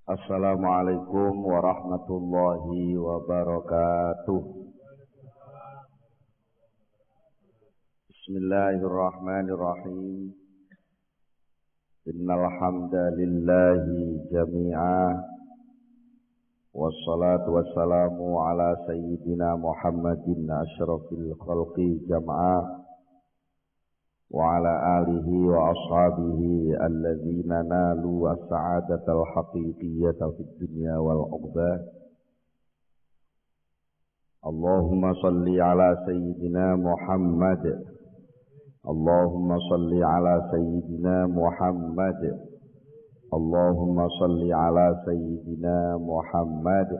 Assalamualaikum warahmatullahi wabarakatuh. Bismillahirrahmanirrahim. Innal hamdalillahi jami'a wassalatu wassalamu ala sayyidina Muhammadin asyrafil khalqi jam'a wa ala alihi wa ashabihi alladzina nalu as-sa'adatal haqiqiyyata fid dunya wal uqbah. Allahumma salli ala sayyidina Muhammad. Allahumma salli ala sayyidina Muhammad. Allahumma salli ala sayyidina Muhammad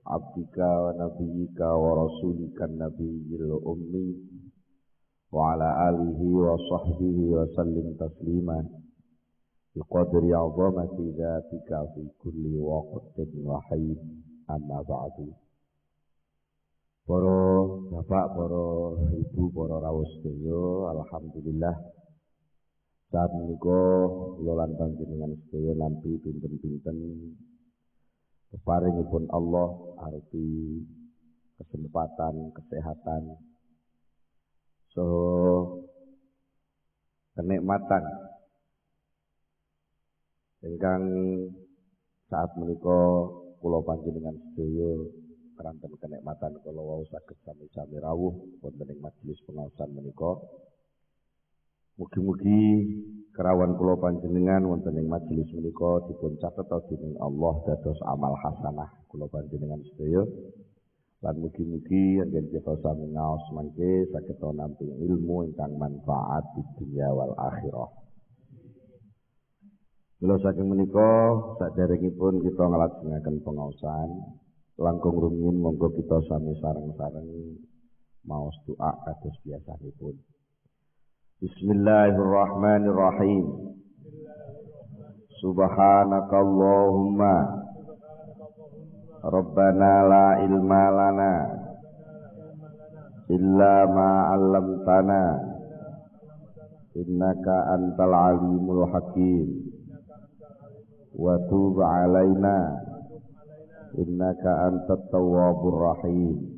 abdika wa nabiyyika wa rasulika nabiyil ummi wa ala alihi wa sahbihi wa sallim taslima biqadri azamati dzatika fi kulli waqtin wa hayy. Amma ba'du. Para bapak, para ibu, para rawuh sedaya, alhamdulillah saat menika kula lan panjenengan sedaya nampi pinten-pinten peparingipun Allah arti kesempatan, kesehatan, so kenikmatan ingkang saat menika kula panjenengan sedaya keranten kenikmatan kula wau saged sami-sami rawuh wonten ing majelis pengaosan menika. Mugi-mugi kerawan kula panjenengan wonten ing majelis menika dipun catet dening Allah dados amal hasanah kula panjenengan sedaya. Lan mugi-mugi yen kita sami ngaos mangke saged nampi ilmu ingkang manfaat di dunia wal akhirah. Mula saking menika saderengipun kita nglajengaken pengaosan, langkung rumiyin monggo kita sami sareng-sareng maos doa kados biasanipun. Bismillahirrahmanirrahim. Subhanakallahumma Rabbana la ilma lana illa ma 'allamtana innaka antal alimul hakim wa tub 'alaina innaka antat tawwabur rahim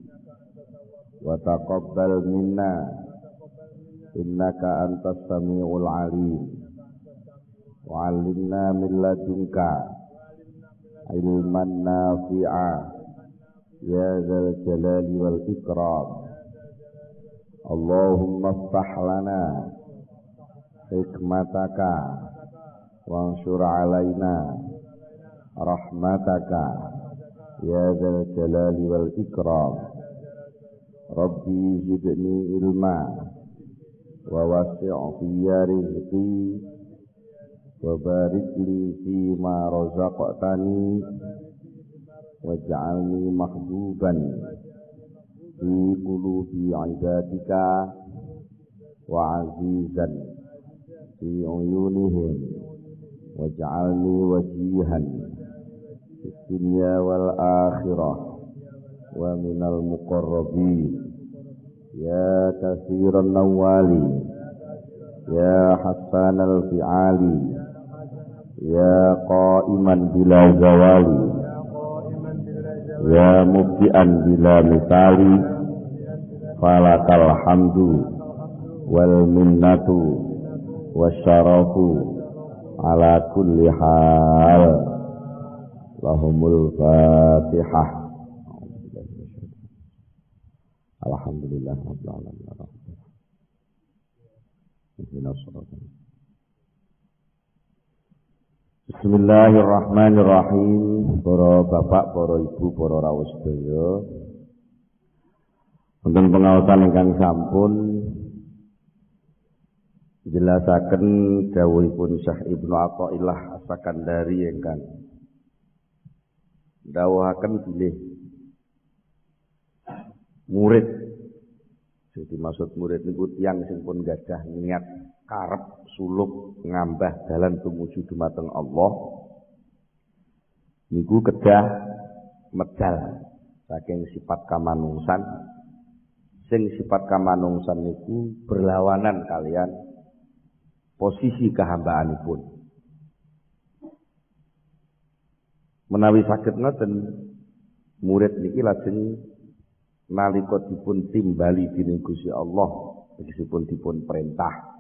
wa taqabbal minna innaka antas samiul alim wa 'allimna min ladunka ilman nafi'a ya dzal jalali wal ikram. Allahumma iftah lana hikmataka wansur alaina rahmataka ya dzal jalali wal ikram. Rabbi zidni ilma wa wasi' fi rizqi wa barik li fi ma razaqtani waj'alni mahbuban fi qulubi ibadika wa azizan fi uyunihim waj'alni wajihan fid dunya wal akhirah wa minal muqarrabin ya katsiran nawali ya hasanal fi'ali ya qa'iman bila zawali ya mubdi'an bila misali falakal hamdu wal minnatu wasyarafu ala kulli hal. Lahumul fatihah. Alhamdulillah rabbil alamin. Bismillahirrahmanirrahim. Para bapak, para ibu, para rawuh sedaya, wonten pengaosan ingkang sampun jelasaken dawuhipun Syekh Ibnu Athaillah As-Sakandari ingkang dawuhaken bilih murid. Jadi maksud murid niku tiyang sing pun gadah niat karep suluk ngambah dalan tumuju dumateng Allah niku kedah medal saking sifat kamanungsan sing sifat kamanungsan niku berlawanan kalian posisi kehambaanipun. Menawi saged ngoten murid niki lajeng nalika dipun timbali dening Gusti Allah tegesipun dipun perintah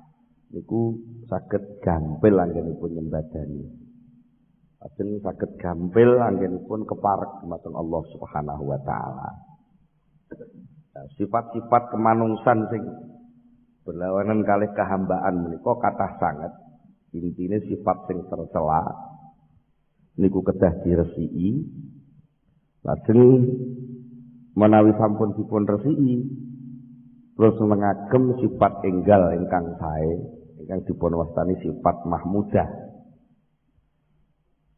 niku saged gampil anggenipun nyembadani. Lajeng saged gampil anggenipun keparek dumateng Allah Subhanahu wa taala. Sifat-sifat kemanungsan sing berlawanan kalih kahambaan menika kathah sanget. Intine sifat sing tercela niku kedah diresiki. Lajeng menawi sampun dipun resiki terus mengagem sifat enggal ingkang sae ingkang dipun wastani sifat mahmudah.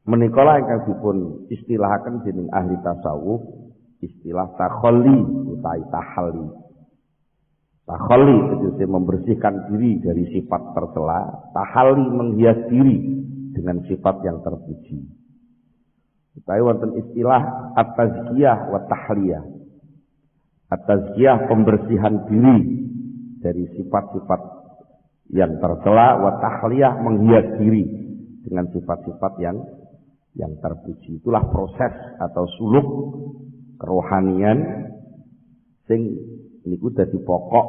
Menika lah ingkang dipun istilahaken dening ahli tasawuf istilah takhalli utawi tahalli. Takhalli tegese membersihkan diri dari sifat tercela, tahalli menghias diri dengan sifat yang terpuji. Utawi wonten istilah at-tazkiyah wa tahliyah. At-tazkiyah pembersihan diri dari sifat-sifat yang tercela, wa tahliyah menghias diri dengan sifat-sifat yang terpuji. Itulah proses atau suluk kerohanian sing niku dadi pokok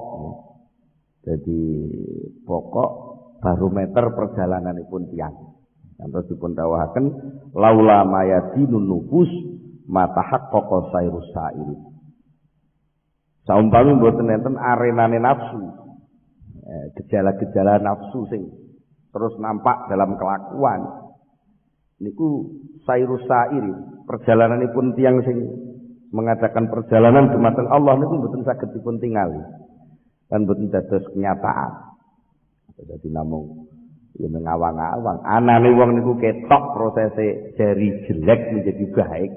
barometer perjalananipun tiyang. Kantos dipun dawuhaken laula mayadinun nufus matahaqqaqa sairus sair. Saumpami mboten enten arenane nafsu. Gejala-gejala nafsu sing terus nampak dalam kelakuan niku sairus sair, perjalananipun tiyang sing mengadakan perjalanan dumateng Allah niku mboten saged dipun tingali. Lan mboten dados kenyataan. Dadi namung ya ngawang-awang. Anane wong niku ketok prosese dari jelek menjadi baik.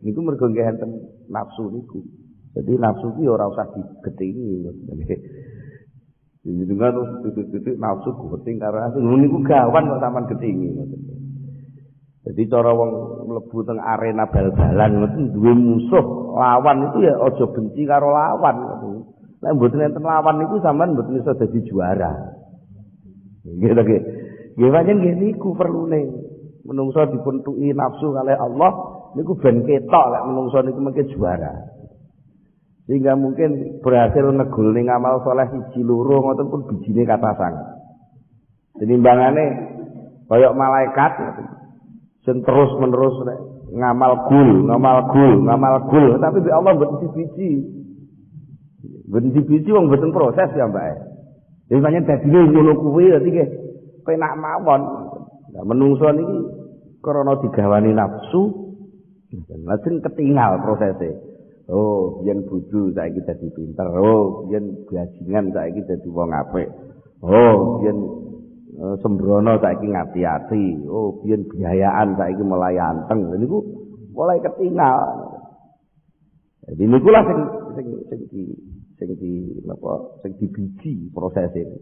Niku mergo nggih enten nafsu niku. Jadi nafsu ki ora usah digetingi. Jadi dengan titik-titik nafsu geting karo niku gawan kok sampean getingi. Jadi cara wong mlebu teng arena bal-balan ngoten duwe musuh lawan itu ya aja benci karo lawan. Nek mboten enten lawan niku sampean mboten iso dadi juara. Nggih ta nggih. Nggih pancen nggih niku perlune. Menungso dipuntuki nafsu kalih Allah niku ben ketok lek menungso niku mengke juara. Sehingga mungkin berhasil ngegulne ngamal saleh siji loro ngoten pun bijine kathah sanget. Tinimbangane kaya malaikat sing terus-menerus ngamal gul, tapi bi Allah mboten dibiji. Mboten dibiji wong mboten proses ya, Mbak. Jadi pancen dadine ngono kuwi dadi nggih penak mawon. Nah, menungso niki krana digawani nafsu lajeng ketinggal prosese. Oh, biyen bojo saiki dadi pinter. Oh, biyen bajingan saiki dadi wong apik. Oh, biyen sembrono saiki ngati-ati. Oh, biyen biayaan saiki mulai anteng. Niku mulai ketinggal. Jadi niku lah sing dibiji proses ini.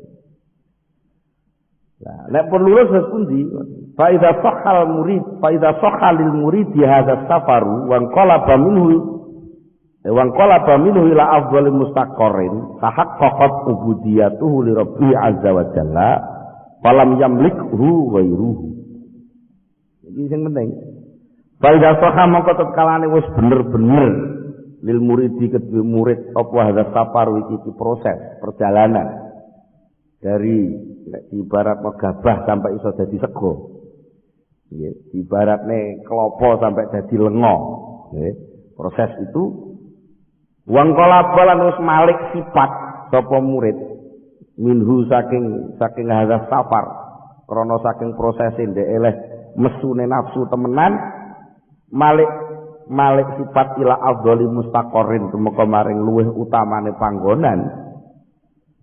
Nah, nek perlu lulus pundi? Fa idza sahhal murid, fa idza sahhalil murid hadza safaru wa qalaba minhu ila afdhalil mustaqarrin tahaqqaqat ubudiyatuhu li rabbih azza wa jalla falam yamlikhu ghairuhu. Iki sing penting. Faidah sahha mongko tetkalane wis bener-bener lil muridi kedue murid apa hadza safar iki proses perjalanan dari ibarat megabah sampai iso dadi sego. Nggih, ibaratne klopo sampai dadi lenga. Nggih, proses itu wong kala wis malik sifat sapa murid minhu saking hadza safar krana saking prosese ndek eleh mesune nafsu temenan malik sifat ila afdhali mustaqarrin tumeka maring luweh utamane panggonan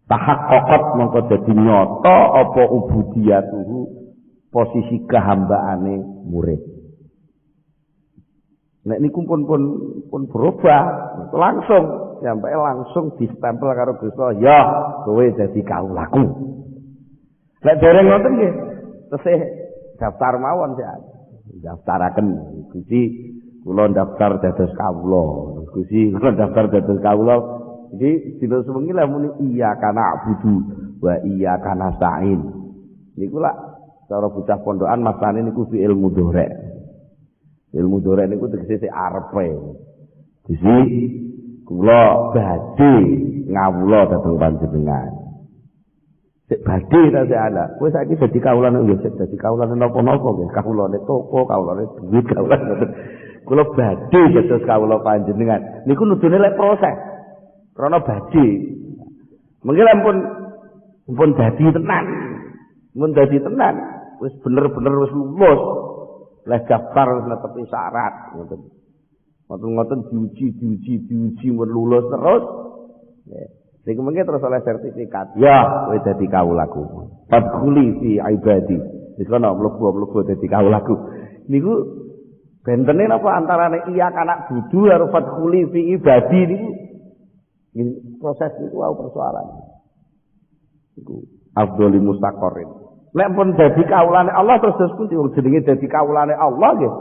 tahaqqaqat mongko dadi nyata apa ubudiyatuhu posisi kehambaane murid. Nek niku pun berubah langsung sampai langsung distempel karo Gusti Allah, ya kowe dadi kaulaku. Nek dereng ngoten nggih tesih daftar mawon sik daftaraken Gusti kula daftar dados kawula. Gusti kula daftar dados kawula. Jadi dina sewengi lah muni iya kana abudu wa iya kana sa'in. Niku lah cara bocah pondokan masane niku fi'il mudhari'. Ilmu dorek niku tegese sik arepe. Disi kula badhe ngawula dhateng panjenengan. Sik badhe ta sik ana. Kowe saiki dadi kawulane nggih sik dadi kawulane napa-napa nggih. Kawulane toko, kawulane duit, kawulane. Kula badhe dados kawula panjenengan. Niku nudune lek proses. Krana badhe. Mengki pun dadi tenan. Mun dadi tenan, wis bener-bener wis lulus. Lah daftar wis netepi syarat ngoten. Ngoten diuji mun lulus terus. Niku mengki terus oleh sertifikat. Ya, kowe dadi kawulaku. Fadkhuli fi ibadi. Wis kono mlebu dadi kawulaku. Niku bentene napa antarane iya kanak budu karo fadkhuli fi ibadi niku. Proses niku wae persoalan. Iku afdhali mustaqarrin. Nek pun dadi kawulane Allah terus pundi wong jenenge dadi kawulane Allah nggih.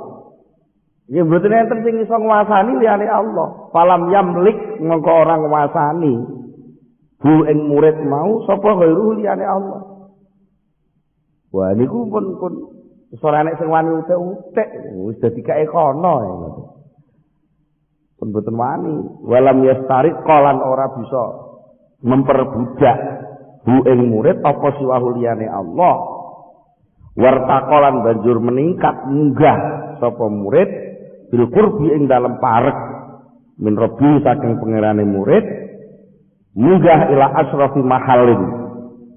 Nggih mboten enten sing iso nguasani liyane Allah. Falam yamlik mengko ora nguasani. Bu ing murid mau sapa ghairu liyane Allah. Wah niku pun ora nek sing wani utek-utek wis dadi kae kono ngoten. Pun mboten wani. Walam yastarik qalan ora bisa memperbudak bu ing murid apa siwahu liyane Allah. Wartaqalan banjur meningkat munggah sapa murid bil qurbi ing dalem parek min rabbi saking pangerane murid munggah ila asrafi mahallin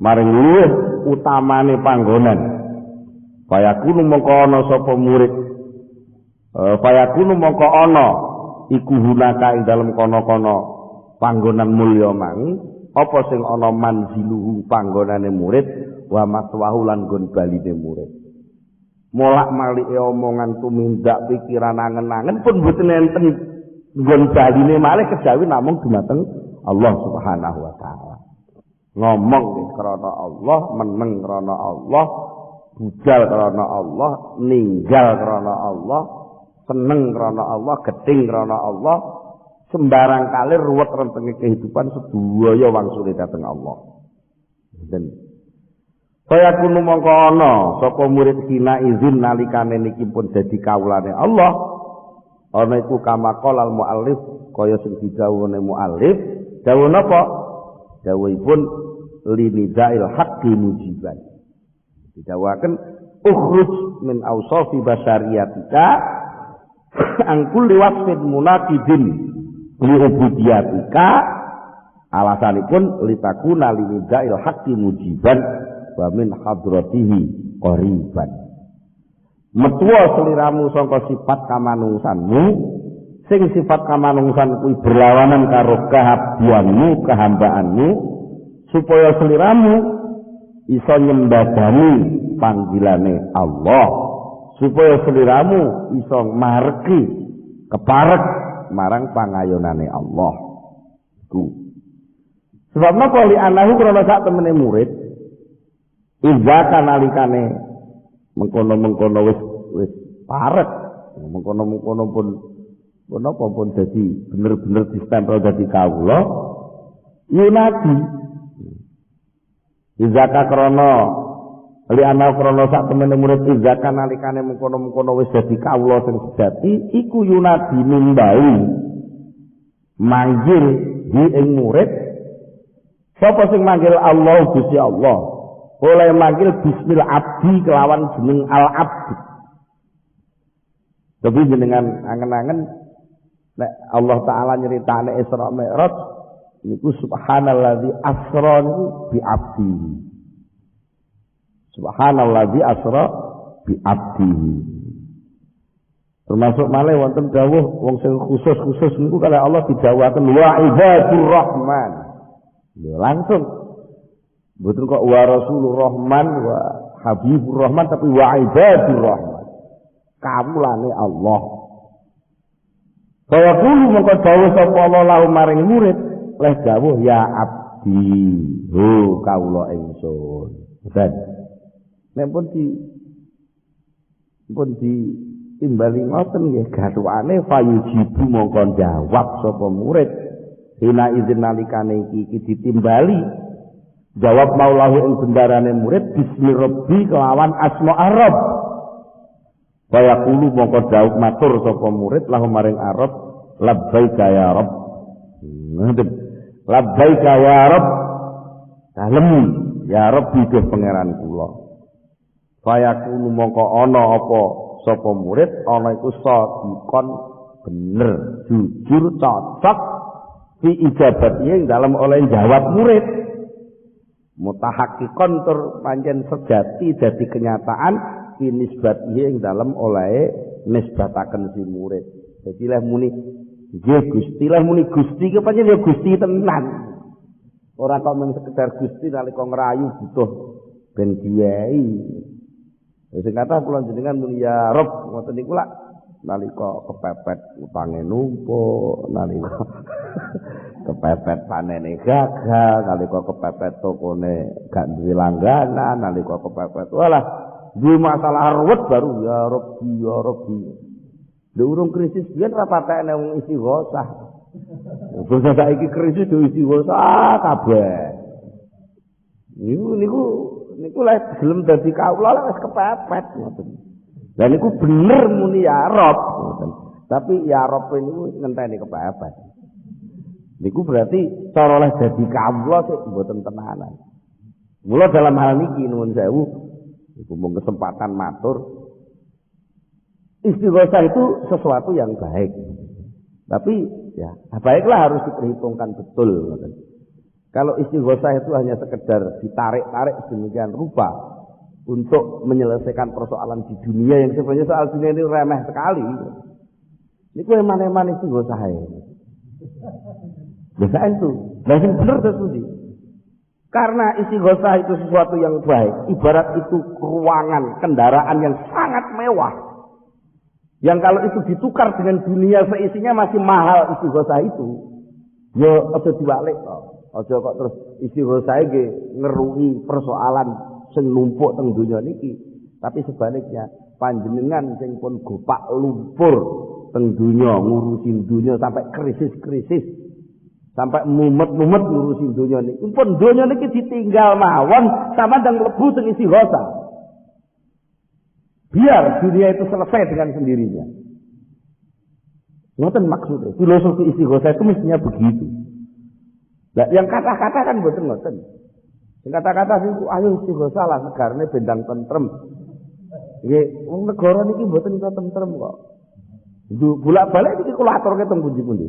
maring luwih utamane panggonan. Fayakunu mongko ana sapa murid fayakunu mongko ana iku hunaka ing dalem kono-kono panggonan mulya mang apa sing ana manziluhu panggonane murid wa maswahu lan nggon baline murid. Molak-malike omongan tumindak pikiran angen-angen pun mboten enten nggon baline malih kejawi namung dumateng Allah Subhanahu wa taala. Ngomong krana Allah, meneng krana Allah, budal krana Allah, ninggal krana Allah, seneng krana Allah, gedeng krana Allah. Sembarang kali ruwet rentenge kehidupan sedaya wangsule dhateng Allah. Dan kaya kuno mongko ana sapa murid kina izin nalikane niki pun dadi kawulane Allah. Ana iku kama qalal muallif kaya sing didhawuhne muallif, dawuh napa? Dawuhipun linidail haqqi mujiban. Didhawuhaken ukhruj min awsafi basyariyatika angkul liwasfid munaqidin li ubudiyatika alasanipun litakuna linidail haqqi mujiban wa min hadratihi qariban. Metuwa seliramu sangka sifat kamanungsanmu sing sifat kamanungsan kuwi berlawanan karo kehabdianmu kehambaanmu supaya seliramu iso nyembadani panggilane Allah supaya seliramu iso mareki keparek marang pangayonane Allah. Sebab napa li anahu krana sak temene murid iza kanalikane mengkono-mengkono wis parek mengkono-mengkono pun napa pun dadi bener-bener distempel dadi kawula yunadi iza krana li anahu krana sak temene murid iza kanalikane mengkono-mengkono wis dadi kawula sing sejati iku yunadi nimbawi manggil di ing murid. Sapa sing manggil Allah Gusti Allah oleh manggil bismil abdi kelawan jeneng al abdi. Tapi jenengan angen-angen nek Allah taala nyeritane Isra Mi'raj niku subhanallazi asra niku bi abdi. Subhanallazi asra bi abdi. Termasuk malih wonten dawuh wong sing khusus-khusus niku kalih Allah didhawuhaken wa ibadur rahman. Ya langsung. Mboten kok wa rasulur rahman wa habibur rahman tapi wa ibadur rahman. Kawulane Allah. Kaya kulo mongko dawuh sapa Allah lahu maring murid, leh dawuh ya abdi, ho kawula ingsun. Dan nek pun di timbali ngoten nggih gathukane fayujibu mongko jawab sapa murid. Hina izin nalikane iki ditimbali jawab maulahu ing bendarane murid bismi rabbi kelawan asma arab Fayaqulu mongko dawuh matur sapa murid lahum maring Arab, labbaika ya Rabb. Labbaika ya Rabb. Dalem ya Rabb duh pangeran kula. Fayaqulu mongko ana apa sapa murid ana iku sadikon bener, jujur, cocok fi ijabatihi dalam oleh jawab murid. Mutahaqqiqon tur pancen sejati dadi kenyataan nisbatihi ing dalem oleh nisbataken si murid. Dadi leh muni nggih Gusti, leh muni Gusti ki pancen ya Gusti tenan. Ora kok men sekedar Gusti nalika ngrayu butuh ben diwehi. Sing kata kula jenengan muni ya Rabb ngoten niku lak nalika kepepet utange numpuk, nalika kepepet panene gagal, nalika kepepet tokone gak duwe langganan, nalika kepepet walah duwe masalah ruwet baru ya Rabbi ya Rabbi. Lha urung krisis biyen ra patekne wong istighosah. Wong saiki krisis do istighosah kabeh. Niku lek gelem dadi kawula lek wis kepepet ngoten. Lah niku bener muni ya Rabb ngoten. Tapi ya Rabb niku ngenteni kepepet. Niku berarti cara oleh dadi kawula sik mboten tenanan. Mula dalam hal niki nuwun sewu iku mung kesempatan matur. Istighosah itu sesuatu yang baik. Tapi ya, baiklah harus diperhitungkan betul. Kalau istighosah itu hanya sekedar ditarik-tarik sedemikian rupa untuk menyelesaikan persoalan di dunia yang sebenarnya soal dunia ini remeh sekali. Ini kok eman-eman istighosah ini. Biasa itu. Nah, yang benar sesuai. Karena istighosah itu sesuatu yang baik. Ibarat itu ruangan, kendaraan yang sangat mewah. Yang kalau itu ditukar dengan dunia seisinya masih mahal istighosah itu. Ya aja dibalik kok. Aja kok terus istighosah iki ngeruhi persoalan sing numpuk teng donya niki. Tapi sebaliknya panjenengan sing pun gopak lumpur teng donya ngurusin donya sampai krisis-krisis. Sampai mumet-mumet ngurusin donya niki. Pun donya niki ditinggal mawon sama ndang mlebu teng istighosah. Biar dunia itu selesai dengan sendirinya. Ngoten maksudnya. Filosofi istighosah itu mestinya begitu. Nah, yang kata-kata kan mboten ngoten. Yang kata-kata itu ayo istighosah lah negarane bendang tentrem. Nggih, wong negara niki mboten iso tentrem kok. Bolak-balik iki kula aturke teng pundi-pundi.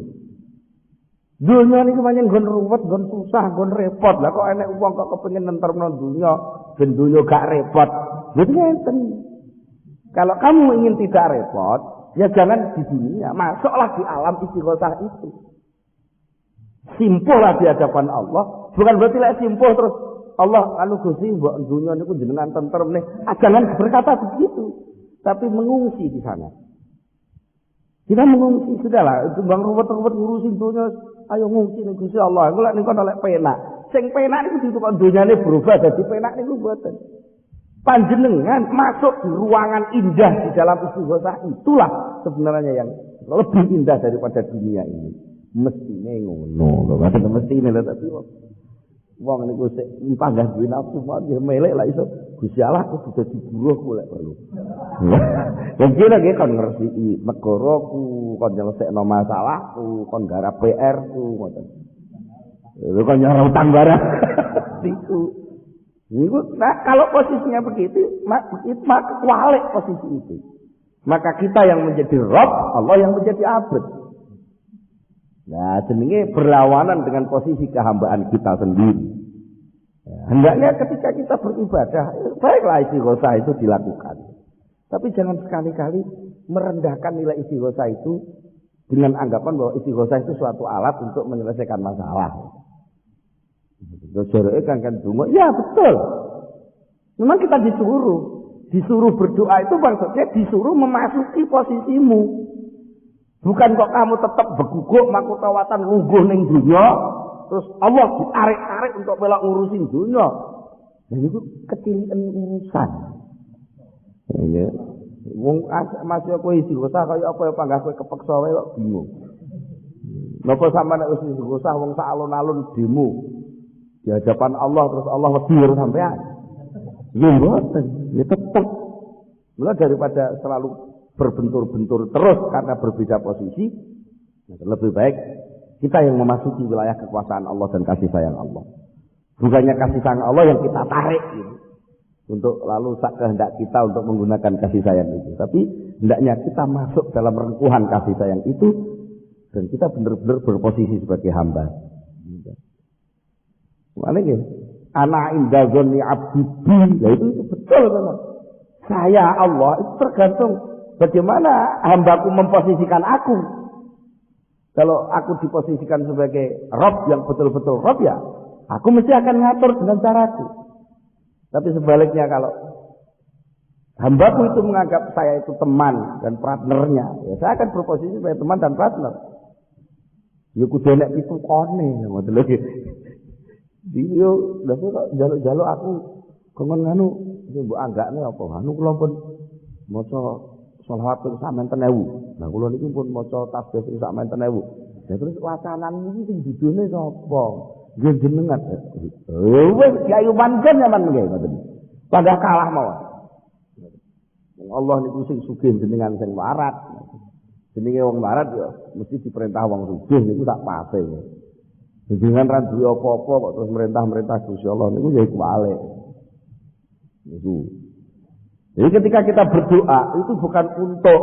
Dunia niki pancen nggon ruwet, nggon susah, nggon repot. Lah kok enek wong kok kepengin nentremno dunia, ben dunia gak repot. Mboten ngenten. Kalau kamu ingin tidak repot, ya jangan di dunia, masuklah di alam istighosah itu. Simpullah di hadapan Allah, bukan berarti lek simpul terus Allah anu Gusti mbok dunya niku jenengan tentrem nih. Jangan berkata begitu, tapi mengungsi di sana. Kita mengungsi sudahlah, itu bang ruwet-ruwet ngurusin dunia, ayo ngungsi ning Gusti Allah. Engko lek niku oleh penak. Sing penak niku ditukok dunyane berubah dadi penak niku mboten. Panjenengan masuk di ruangan indah di dalam istighosah itulah sebenarnya yang lebih indah daripada dunia ini. Mestine ngono lho, mboten mestine lho tapi wong niku sik panggah duwe nafsu mawon melek lah iso Gusti Allah kudu dadi buruh golek perlu. Lan kira nggih kon ngresiki negaraku, kon nyelesekno masalahku, kon garap PR-ku ngoten. Lho kon nyara utang barang. Iku nah, kalau posisinya begitu, maka kualik posisi itu. Maka kita yang menjadi Rabb, Allah yang menjadi abd. Nah, jenenge berlawanan dengan posisi kehambaan kita sendiri. Ya, hendaknya ketika kita beribadah, baiklah istighosah itu dilakukan. Tapi jangan sekali-kali merendahkan nilai istighosah itu dengan anggapan bahwa istighosah itu suatu alat untuk menyelesaikan masalah. Dosere kan dungo. Ya betul. Memang kita disuruh berdoa itu maksudnya disuruh memasuki posisimu. Bukan kok kamu tetap beguguk makutawatan lungguh ning dunya, terus Allah ditarik-tarik untuk melok ngurusin dunya. Nah itu kecilikan urusan. Ya. Wong masih kowe istighosah kaya apa ya panggah kowe kepeksa wae kok bingung. Napa sampeyan nek wis istighosah wong sak alun-alun demo di hadapan Allah terus Allah wedir sampean. Ya mboten, ya tetep. Mula daripada selalu berbentur-bentur terus karena berbeda posisi, lebih baik kita yang memasuki wilayah kekuasaan Allah dan kasih sayang Allah. Bukannya kasih sayang Allah yang kita tarik gitu, untuk lalu kehendak kita untuk menggunakan kasih sayang itu. Tapi hendaknya kita masuk dalam rengkuhan kasih sayang itu dan kita benar-benar berposisi sebagai hamba. Mana gitu? Ana inda zonni abdi, ya itu betul benar. Saya Allah itu tergantung bagaimana hambaku memposisikan aku. Kalau aku diposisikan sebagai Rabb yang betul-betul Rabb, ya aku mesti akan ngatur dengan caraku. Tapi sebaliknya kalau hambaku itu menganggap saya itu teman dan partnernya, ya saya akan berposisi sebagai teman dan partner. Ya kudu nek itu kone, ngoten lho. Dia lha kok jaluk-jaluk aku kongon nganu mbok anggakne apa? Anu kula pun maca sholawat ping samenten 1000. Nah kula niki pun maca tasbih ping samenten 1000. Lah terus wacanan iki sing judulne sapa? Nggih jenengan. Wis diayumankan nyaman nggih ngoten. Padha kalah mawon. Allah niku sing sugih jenengan sing warat. Jenenge wong warat ya mesti diperintah wong sugih niku tak pate. Jenengan ra duwe apa-apa kok terus merintah-merintah Gusti Allah niku ya kuwale. Niku. Jadi ketika kita berdoa itu bukan untuk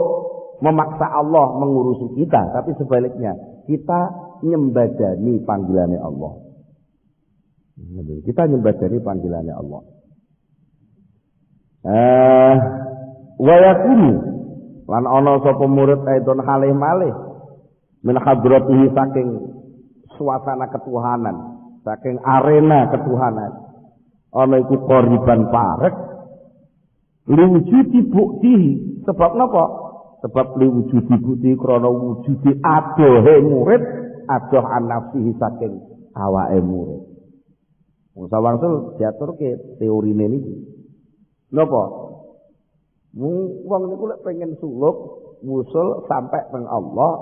memaksa Allah mengurusi kita, tapi sebaliknya kita nyembadani panggilannya Allah. Kita nyembadani panggilannya Allah. Wa yakunu lan ana sapa murid aidon halih malih min hadratihi saking suasana ketuhanan, saking arena ketuhanan. Ana iku qoriban parek liwujudi buktihi. Sebab napa? Sebab liwujudi bukti krana wujudi adohe murid, adoh an nafsihi saking awake murid. Wong sawangsul diaturke teorine niki. Napa? Wong niku lek pengen suluk wusul sampai teng Allah,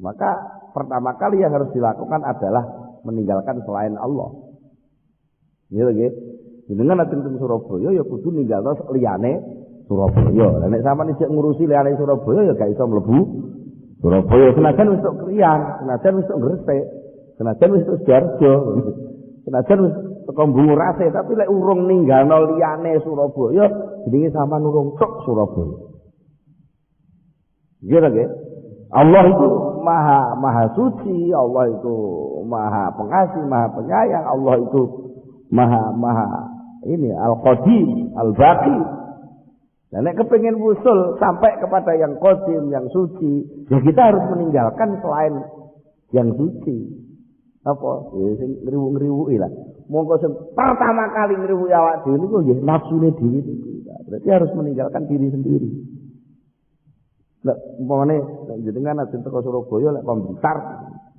maka pertama kali yang harus dilakukan adalah meninggalkan selain Allah. Iya nggih. Jenengan nek teng Surabaya ya kudu ninggalno liyane Surabaya. Lah nek sampeyan isih ngurusi liyane Surabaya ya gak iso mlebu Surabaya. Senajan wis tok Kriyan, senajan wis tok Gresik, senajan wis tok Sidoarjo, senajan wis teko Bungurase, tapi lek urung ninggalno liyane Surabaya, jenenge sampean urung tok Surabaya. Nggih nggih. Allah itu maha suci, Allah itu maha pengasih, maha penyayang, Allah itu maha ini al-qadim, al-baqi. Dan nek kepengin wusul sampai kepada yang qadim, yang suci, ya kita harus meninggalkan selain yang suci. Apa? Ya sing ngriwu-ngriwuki lah. Monggo sing pertama kali ngriwuki awak dhewe niku nggih nafsune dhewe niku. Berarti harus meninggalkan diri sendiri. Lek umpamane jenengan ajeng teko Surabaya lek Blitar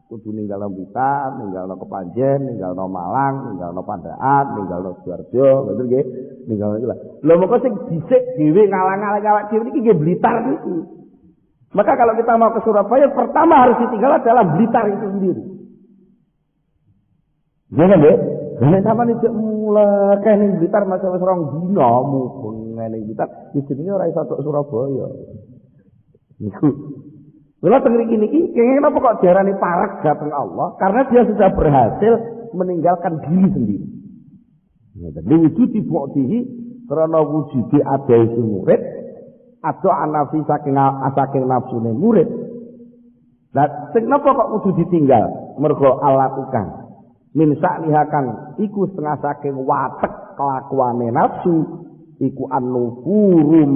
kudu ninggalno Blitar, ninggalno Kepanjen, ninggalno Malang, ninggalno Pandaan, ninggalno Sidoarjo, betul nggih? Ninggalno iki lah. Lha moko sing dhisik dhewe ngalang-alang awak dhewe niki nggih Blitar niki. Maka kalau kita mau ke Surabaya pertama harus ditinggal adalah Blitar itu sendiri. Jangan nggih? Nek sampeyan iki mulai kene Blitar masa wis rong dina mung ngene Blitar, jenenge ora iso tok Surabaya. Niku. Mula teng mriki niki kenging napa kok diarani parek dateng Allah? Karena dia sudah berhasil meninggalkan diri sendiri. Ngoten. Wujudi buktihi karena wujudi adae si murid atau anafi saking nafsune murid. Lah sing napa kok kudu ditinggal? Mergo alatukan. Min sakliha kang iku setengah saking watek kelakuane nafsu iku an-nufuru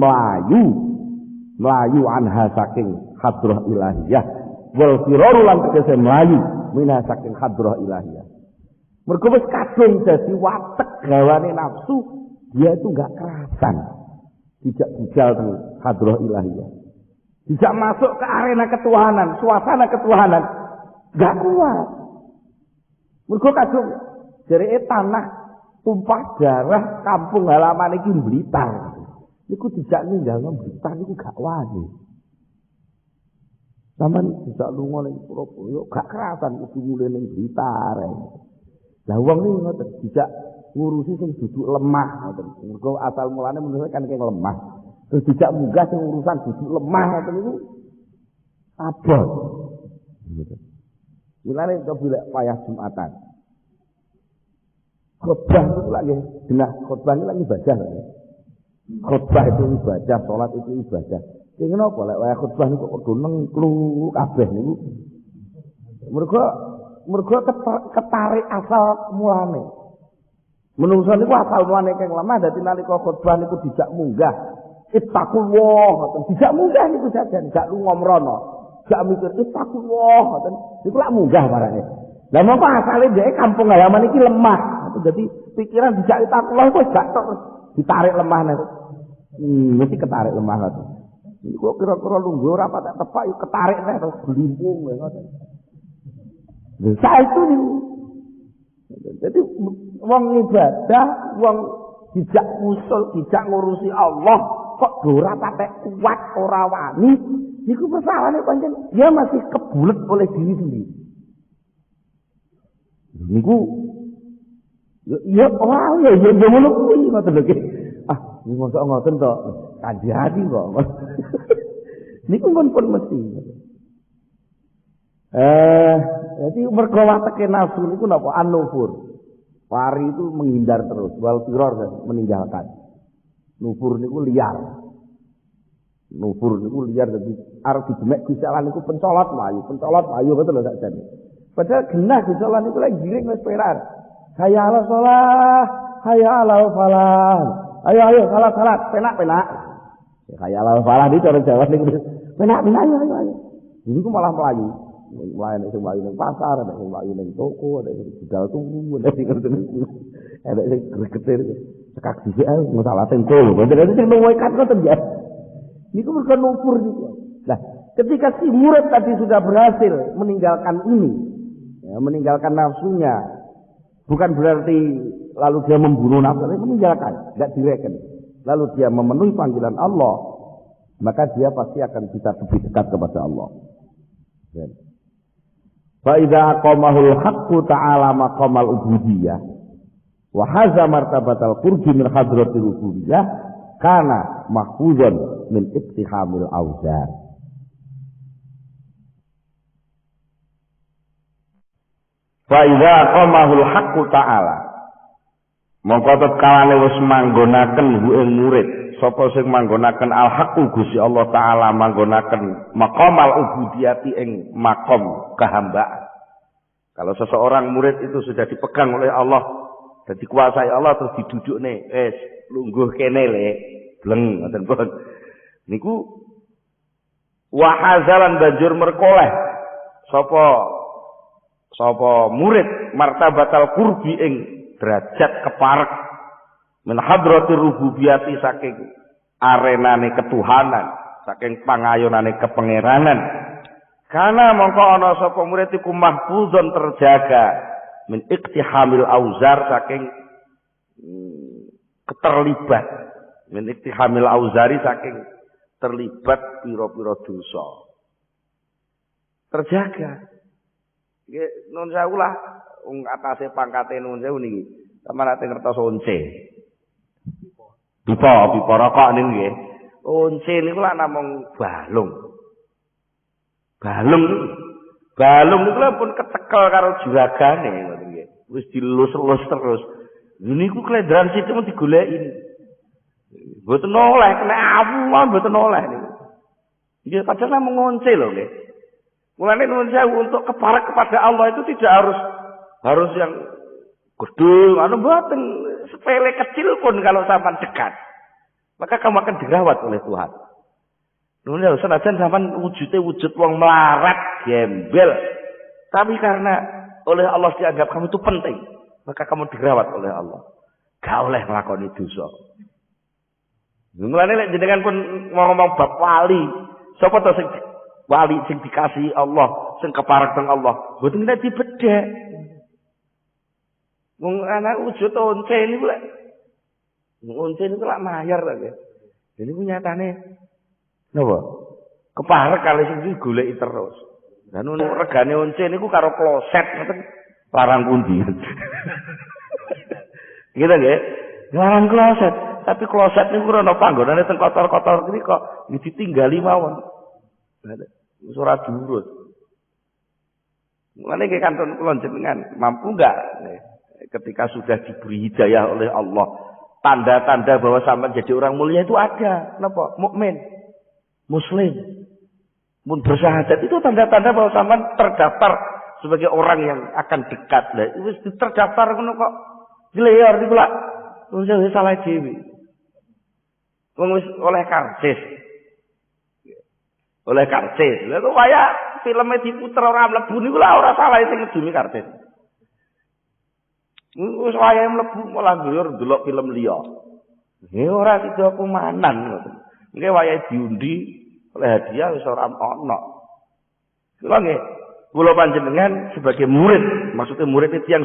melayu anha saking hadrah ilahiyah wal firaru lan tegese melayu minha saking hadrah ilahiyah. Mergo wis kadung dadi watek gawane nafsu, dia itu enggak kerasan. Tidak bujal teng hadrah ilahiyah. Tidak masuk ke arena ketuhanan, suasana ketuhanan. Enggak kuat. Mergo kadung jereke tanah tumpah darah kampung halaman iki Blitar. Niku dijak ninggalno Blitar niku gak wani. Sampeyan dijak lunga ning Surabaya gak kerasan kudu mulih ning Blitar. Lah wong niku ngoten dijak ngurusi sing duduk lemah ngoten. Mergo asal mulane menurut kan keng lemah. Terus dijak munggah sing urusan duduk lemah ngoten niku abot. Gitu. Mulane kok bila payah Jumatan. Khotbah itu lagi, genah khotbah itu lagi ibadah. Khotbah itu ibadah, sholat itu ibadah. Sing kenapa lek wayah khotbah niku kok nengklu kabeh niku. Mergo ketarik asal mulane. Menungso niku asal mulane keng lemah dadi nalika khotbah niku dijak munggah. Ittaqullah ngoten. Dijak munggah niku sajen, gak lunga mrono. Gak mikir ittaqullah ngoten. Niku lak munggah barane. Lah mongko asale dhek kampung halaman iki lemah. Jadi pikiran dijak ittaqullah kok gak ditarik lemah niku. Mesti ketarik lemah ngoten. Iki kok kira-kira lungguh ora patek tepak yo ketarik nek terus blimpung ngoten. Saiki niku. Jadi wong ibadah, wong dijak usul, dijak ngurusi Allah kok ora patek kuat, ora wani. Niku persoalane pancen dia masih kebulet oleh diri sendiri. Niku ya ngono kuwi ngoten lho. Ah, niku mosok ngoten to. Kanjati kok. Niku pun mesti. Jadi mergo wateke nafsu niku napa an-nufur. Wari itu menghindar terus, wal firor kan meninggalkan. Nufur niku liar. Nufur niku liar dadi arep didemek bisalan niku pencolot mlayu ngoten lho sakjane. Padahal genah bisalan niku lagi giring wis perar. Hayya 'alas shalah, hayya 'alal falah. Ayo salat, penak. Hayya 'alal falah di cara Jawa niku. Penak, ayo. Niku malah mlayu. Mlayu sing mlayu ning pasar, ada sing mlayu ning toko, ada sing budal tunggu, ada sing ngoten niku. Ada sing gregetir cekak dhisik ae masalah tengkul. Bener sing nuwekan ngoten ya. Niku mergo nufur niku. Nah, ketika si murid tadi sudah berhasil meninggalkan ini, ya, meninggalkan nafsunya, bukan berarti lalu dia membunuh nafsu, meninggalkan, enggak direken. Lalu dia memenuhi panggilan Allah, maka dia pasti akan bisa lebih dekat kepada Allah. Fa idza aqamahul haqqu ta'ala maqamal ubudiyah wa haza martabatal qurbi min hadratir rububiyah kana mahfuzan min iktihamil auzar. Fa idza aqamahul haqqu ta'ala mongko tetkalane wis manggonaken ing murid sapa sing manggonaken al haqqu Gusti Allah taala manggonaken maqamal ubudiyati ing makom kehambaan. Kalau seseorang murid itu sudah dipegang oleh Allah dan dikuasai Allah terus didudukne wis lungguh kene le bleng ngoten pun niku wahazalan banjur merkoleh sapa murid martabatal qurbi ing derajat keparek min hadratir rububiyati saking arenane ketuhanan, saking pangayonane kepangeranan. Karena mongko ana sapa murid iku mahfuzon terjaga min iktihamil auzar saking keterlibat min iktihamil auzari saking terlibat pira-pira dosa. Terjaga. Nggih nun sewu lah wong atase pangkate nun sewu niki. Sampeyan ate ngertos once. Pipa rokok niku nggih. Once niku lak namung balung. Balung niku lak pun ketekel karo juragane ngoten nggih. Wis dilus-lus terus. Niku klendran situ mun digoleki. Mboten oleh kena awu mboten oleh niku. Nggih padahal namung once lho nggih. Mulane nuwun sewu untuk keparek kepada Allah itu tidak harus yang gedung, mboten sepele kecil pun kalau sampean dekat. Maka kamu akan dirawat oleh Tuhan. Nuwun sewu senajan sampean wujud wong melarat, gembel, tapi karena oleh Allah dianggap kamu itu penting, maka kamu dirawat oleh Allah. Gak oleh nglakoni dosa. Mulane lek jenengan pun ngomong bab wali, sapa to sing wali sing dikasihi Allah, sing keparek teng Allah, mboten nek dibedhek. Wong anak wujud once niku lek once niku lak mayar ta nggih. Dene ku nyatane napa? Keparek kali sing digoleki terus. Dan regane once niku karo kloset ngoten larang pundi. Gitu nggih. Larang kloset. Tapi kloset niku ora panggonane teng kotor-kotor iki kok ditinggali mawon. Wis ora diurut. Mulane nggih kantun kula jenengan mampu enggak ketika sudah diberi hidayah oleh Allah, tanda-tanda bahwa sampean jadi orang mulia itu ada. Napa? Mukmin, muslim, mun bersyahadat itu tanda-tanda bahwa sampean terdaftar sebagai orang yang akan dekat. Lah wis terdaftar ngono kok gleyor niku lak wis salah dhewe. Wong wis oleh karcis. Oleh karcis. Lha kok kaya filme diputer ora mlebu niku lah ora salah sing ngedumi karcis. Wis wayahe mlebu malah nggur ndelok film liya. Ya ora sida kumanan ngoten. Nggih wayahe diundi oleh hadiah wis ora ana. Kula nggih kula panjenengan sebagai murid, maksudnya murid itu yang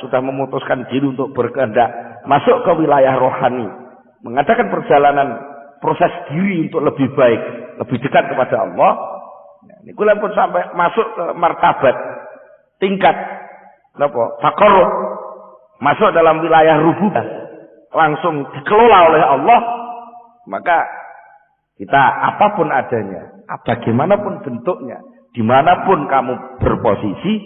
sudah memutuskan diri untuk berkehendak masuk ke wilayah rohani, mengadakan perjalanan proses diri untuk lebih baik, lebih dekat kepada Allah. Ini kula pun sampai masuk ke martabat tingkat napa? Taqarrub, masuk dalam wilayah rububiyah, langsung dikelola oleh Allah, maka kita apapun adanya, bagaimanapun bentuknya, dimanapun kamu berposisi,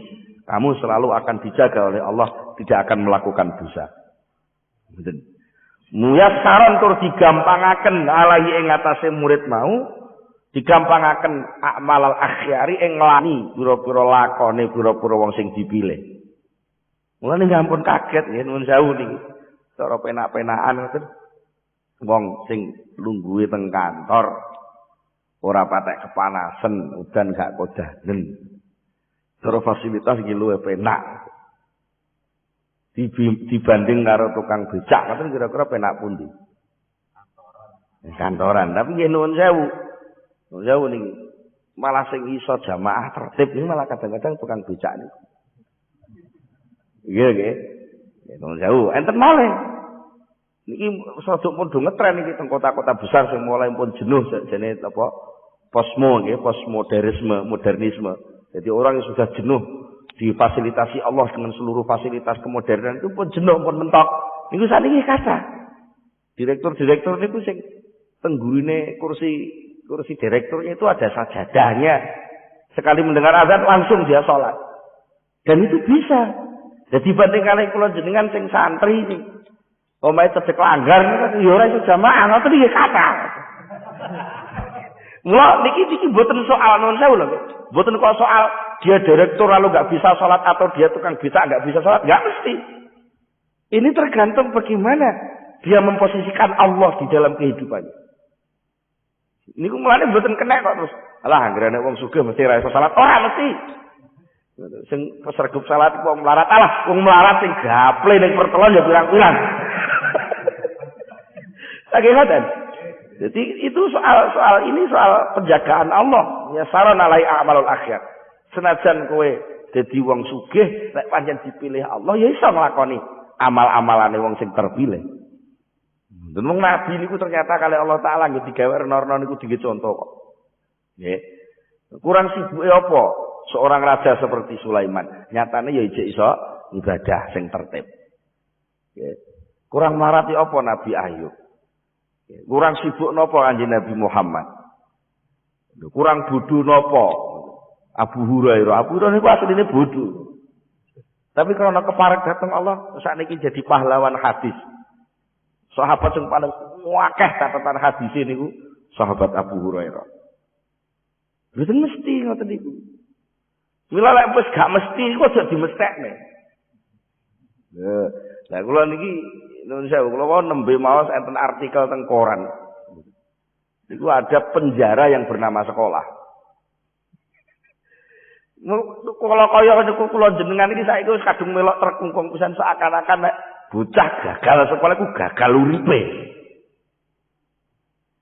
kamu selalu akan dijaga oleh Allah, tidak akan melakukan dosa. Muyassaron tur digampangaken alaihi ing atase murid mau, digampangaken akmalal akhyari ing nglani pira-pira lakone pira-pira wong sing dipilih. Mulane ampun kaget nggih nuwun sewu niki. Cara penak-penakan ngoten. Wong sing lungguhe teng kantor ora patek kepanasan, udan gak kodanen. Cara fasilitas iki luwih penak. Dibanding karo tukang becak, ngoten kira-kira penak pundi? Kantoran. Tapi nggih nuwun sewu. Nuwun sewu niki. Malah sing iso jamaah tertib niku malah kadang-kadang tukang becak niku. Iya nggih. Nuwun sewu. Enten malih. Niki saduk pun do ngetren iki teng kota-kota besar sing mulai pun jenuh jane apa? Modernisme. Jadi orang yang sudah jenuh difasilitasi Allah dengan seluruh fasilitas kemodernan itu pun jenuh pun mentok. Niku saniki kata. Direktur-direktur niku sing tenggurine kursi direkturnya itu ada sajadahnya. Sekali mendengar azan langsung dia sholat. Dan itu bisa. Jadi bandingkan kula jenengan sing santri sing omahe cedhek langgar niku ya ora iso jamaah ngoten iki kata. Mula niki mboten soal nuwun sewu lho. Mboten kok soal dia direktur lalu enggak bisa sholat atau dia tukang becak enggak bisa sholat, enggak mesti. Ini tergantung bagaimana dia memposisikan Allah di dalam kehidupannya. Niku mulane mboten kena kok terus. Alah anggere wong sugih mesti ra iso salat. Ora mesti. Sing pesergup salat wong melarat, alah wong melarat sing gaple ning pertelon ya pirang-pirang. Lagi ngoten. Jadi itu soal penjagaan Allah. Ya saron alai amalul akhir. Senajan kowe dadi wong sugih, nek pancen dipilih Allah ya iso nglakoni amal-amalane wong sing terpilih. Dan wong nabi niku ternyata kali Allah Taala nggih digawe renorno niku digawe contoh kok. Nggih. Kurang sibuke apa seorang raja seperti Sulaiman? Nyatane ya iso ibadah sing tertib. Nggih. Kurang marati apa Nabi Ayub? Kurang sibuk napa Kanjeng Nabi Muhammad? Kurang bodho napa Abu Hurairah? Abu Hurairah niku asline bodho. Tapi karena keparek datang Allah, sakniki jadi pahlawan hadis. Sahabat yang paling akeh catatan hadis niku sahabat Abu Hurairah. Mboten mesti ngoten niku. Mila lek wis gak mesti iku aja dimestekne. Lah kula niki nuwun sewu kula nembe maos enten artikel teng koran. Niku ada penjara yang bernama sekolah. Kalau kaya niku kula jenengan iki saiki wis kadung melok terkungkung pisan seakan-akan nek bocah gagal sekolah ku gagal uripe.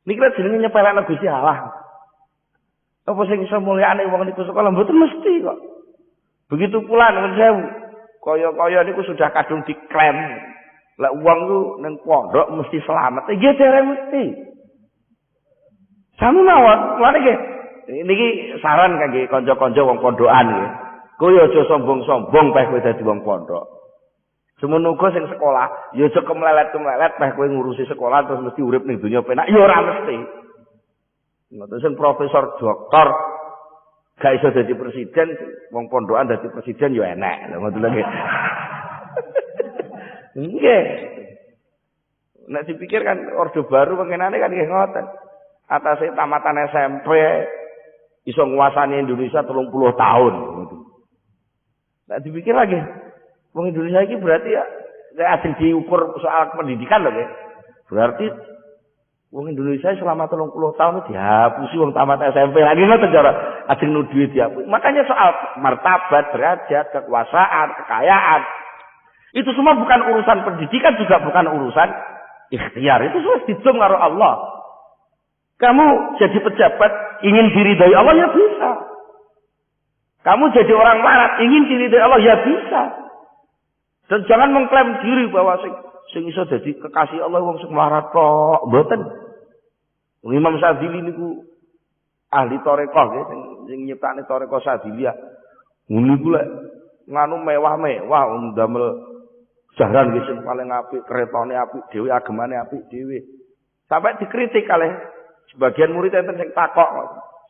Niki lek jenenge nyepelekno Gusti Allah. Apa sing iso mulyane wong niku sekolah mboten mesti kok. Begitu pula nuwun sewu. Kaya-kaya niku sudah kadung diklaim. Lek wong ku ning pondok mesti selamat. Nggih dereng mesti. Sami mawon, lha niki saran kangge kanca-kanca wong pondokan nggih. Kowe aja sombong-sombong peh kowe dadi wong pondok. Semono uga sing sekolah, ya aja kemlelet-kemlelet meh kowe ngurusi sekolah terus mesti urip ning donya penak, ya ora mesti. Ngoten sing profesor doktor gak iso dadi presiden, wong pondokan dadi presiden ya enak. Lha ngoten lho. Nggih. Nek dipikir kan Orde Baru pengenane kan nggih ngoten. Atase tamatan SMP iso nguasani Indonesia 30 tahun. Nek dipikir lagi, wong Indonesia iki berarti ya asing diukur soal pendidikan lho nggih. Berarti wong Indonesia selama 30 tahun dihapusi wong tamat SMP lagi ngoten cara asing nuduhi dihapus. Makanya soal martabat, derajat, kekuasaan, kekayaan itu semua bukan urusan pendidikan, juga bukan urusan ikhtiar. Itu semua dijum karo Allah. Kamu jadi pejabat ingin diridhai Allah ya bisa. Kamu jadi orang melarat ingin diridhai Allah ya bisa. Dan jangan mengklaim diri bahwa sing iso dadi kekasih Allah wong sing melarat kok. Mboten. Imam Syadzili niku ahli tarekah nggih sing nyiptakne tarekah Syadziliyah. Niku lek nganu mewah-mewah ndamel jaran nggih sing paling apik, keretane apik dhewe, agemane apik dhewe. Sampai dikritik oleh sebagian murid enten sing takok,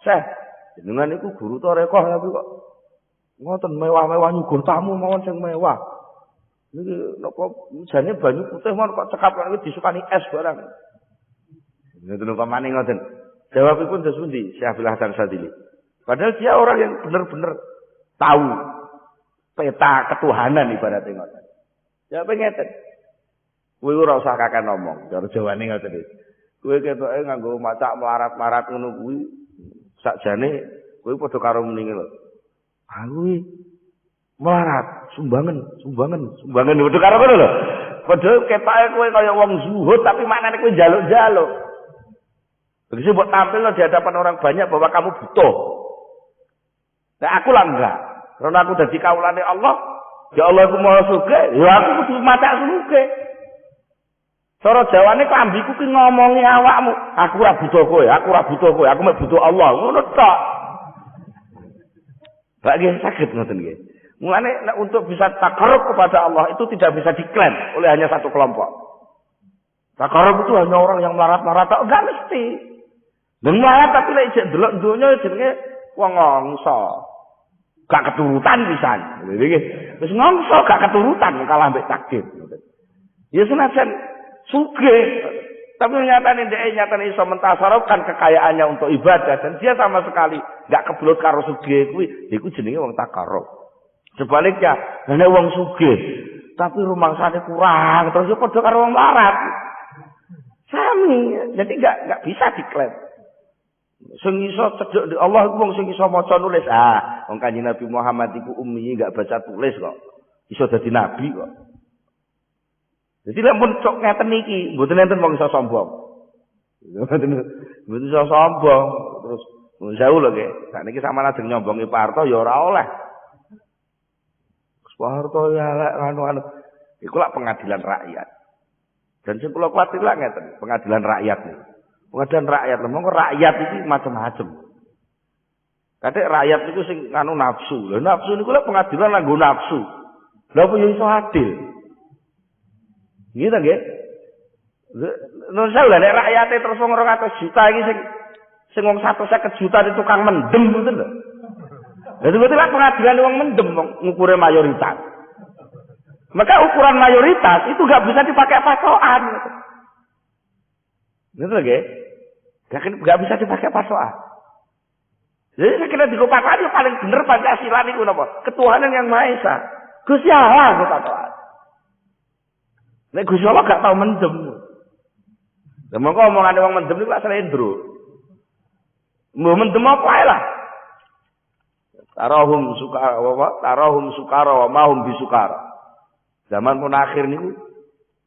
"Syekh, jenengan niku guru tarekah tapi kok ngoten mewah-mewah nyuguh tamu mawon sing mewah. Niki napa jane banyu putih mawon kok cekap iki disukani es barang." Ngoten upamane ngoten. Jawabipun terus pundi Syekh Abdul Hasan Syadzili. Padahal dia orang yang benar-benar tahu peta ketuhanan ibaratnya ngoten. Ya pengeten. Kowe ora usah kakek ngomong, cara jawane ngoten iki. Kowe ketoke nganggo macak melarat-marat ngono kuwi sakjane kowe padha karo mendinge lho. Aku iki melarat, sumbangan padha karo ngono lho. Padha ketoke kowe kaya wong zuhud tapi maknane kowe njaluk-njaluk. Begitu buat tampil di hadapan orang banyak bahwa kamu butuh. Nah aku lah enggak. Karena aku dadi kaulane Allah. Ya Allah aku mau sugih, ya aku kudu macak sugih. Cara Jawane klambiku ki ngomongi awakmu, aku ora butuh kowe, aku mek butuh Allah. Ngono tok. Pak nggih saged ngoten nggih. Mulane nek untuk bisa takarrub kepada Allah itu tidak bisa diklaim oleh hanya satu kelompok. Takarrub itu hanya orang yang melarat-melarat, enggak mesti. Dan melarat tapi lek jek delok donya jenenge wong ngongso. Gak keturutan pisan. Nggih. Wis ngongso gak keturutan kalah mbek takdir. Ya senajan sugih, tapi nyatane nyatane iso mentasarufkan kekayaannya untuk ibadah dan dia sama sekali gak kebelut karo sugih kuwi, iku jenenge wong takarrub. Sebaliknya, nek wong sugih tapi rumangsane kurang, terus yo padha karo wong melarat. Sami, jadi gak bisa diklaim. Sing iso cedhek Allah iku wong sing iso maca nulis. Wong Kanjeng Nabi Muhammad iku ummi gak baca tulis kok. Iso dadi nabi kok. Jadi lek mun cok ngeten iki, mboten enten wong iso sombong. Mboten iso sombong. Terus jauh lho nggih. Sakniki sampeyan ajeng nyombongi Pak Harto ya ora oleh. Pak Harto ya lek anu. Iku lak pengadilan rakyat. Dan sing kula kuwatir lak ngeten, pengadilan rakyat niku. Pengadilan rakyat, monggo rakyat iki macam-macam. Kadek rakyat niku sing anu nafsu. Lha nafsu niku lek pengadilan nganggo nafsu. Lha apa yo iso adil? Nggih ta nggih? Nun saya nek rakyate terus wong 200 juta iki sing wong 150 juta di tukang mendem ngoten lho. Jadi berarti lek pengadilan wong mendem ngukure mayoritas. Maka ukuran mayoritas itu gak bisa dipakai patokan. Gitu nggih? Gak bisa dipakai patokan. Jadi saya kira dikopakane paling bener Pancasila niku napa? Ketuhanan yang Maha Esa. Gusti Allah kok patokan. Nek Gusti Allah gak tau mendem. Lah mongko omongane wong mendem niku lak slendro. Mbok mendem apa ae lah. Tarahum sukara wa mahum bisukara. Zaman pun akhir niku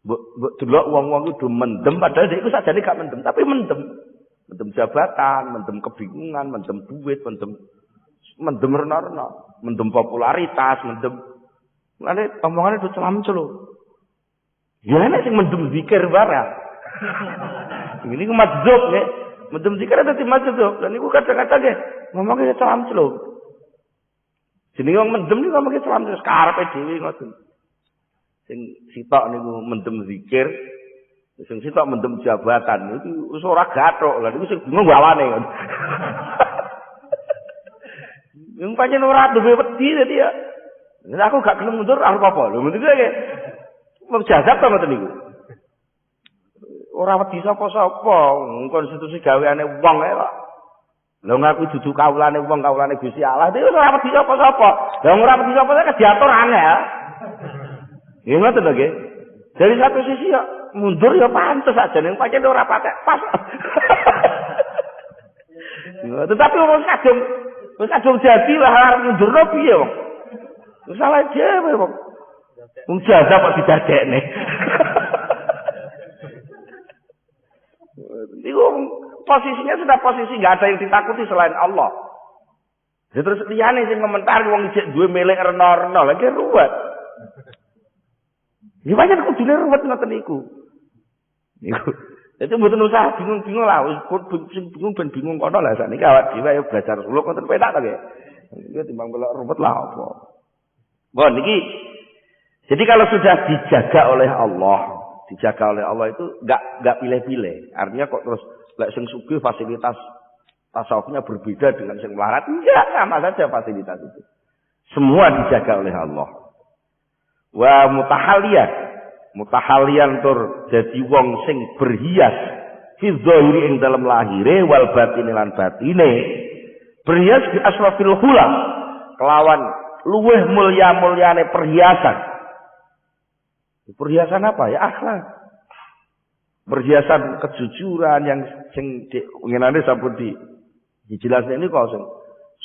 mbok delok wong-wong iku do mendem padahal iku sajane gak mendem, tapi mendem. Mendem jabatan, mendem kebingungan, mendem duit, mendem rena-rena, mendem popularitas, mendem. Lane omongane do celam-celo. Ya nek sing mendem zikir barang. Ini ku madzub nggih. Mendem zikir dadi madzub. Lan niku kadang-kadang nggih ngomongke celam-celo. Jenenge wong mendem niku ngomongke celam-celo karepe dhewe ngoten. Sing sitok niku mendem zikir, sing sitok mendem jabatan itu wis ora gathok lha niku sing bingung bawane. Yang pancen ora duwe wedi dadi ya. Nek aku gak gelem mundur arep apa? Lho ngono iki wong jazab ta ngoten niku. Ora wedi sapa-sapa, konstitusi gaweane wong ae kok. Lha ngaku dudu kawulane wong, kawulane Gusti Allah. Dhewe ora wedi sapa-sapa. Lah ora wedi sapa-sapa diatur angel. Nggih ngoten lho nggih. Dari satu sisi ya mundur ya pantes aja ning pancen ora patek pas. Tetapi wong kadung jadi lah arep mundurno piye wong. Wis salah dhewe wong. Wong jazab kok didadekne. Itu posisinya sudah posisi nggak ada yang ditakuti selain Allah. Jadi terus liyane sing komentar wong ijek duwe milik rena-rena lagi ruwet. Iki pancen kudune ruwet ngoten niku. Niku. Itu mboten usah bingung-bingung lah, wis sing bingung ben bingung kono lah sakniki awak dhewe ayo belajar suluk ngoten penak to nggih. Iki timbang melok ruwet lah apa. Bon niki. Jadi kalau sudah dijaga oleh Allah itu enggak pilih-pilih. Artinya kok terus lek sing sugih fasilitas tasawufnya berbeda dengan sing melarat, enggak sama saja fasilitas itu. Semua dijaga oleh Allah. Wa mutahalian tur jadi wong sing berhias fi dzahiri ing dalam lahire wal batine lan batine. Berhias bi asrafil hula kelawan luweh mulya-mulyane perhiasan. Perhiasan apa ya? Akhlak. Perhiasan kejujuran yang sing ngenane sampun dijelasne ini kok sing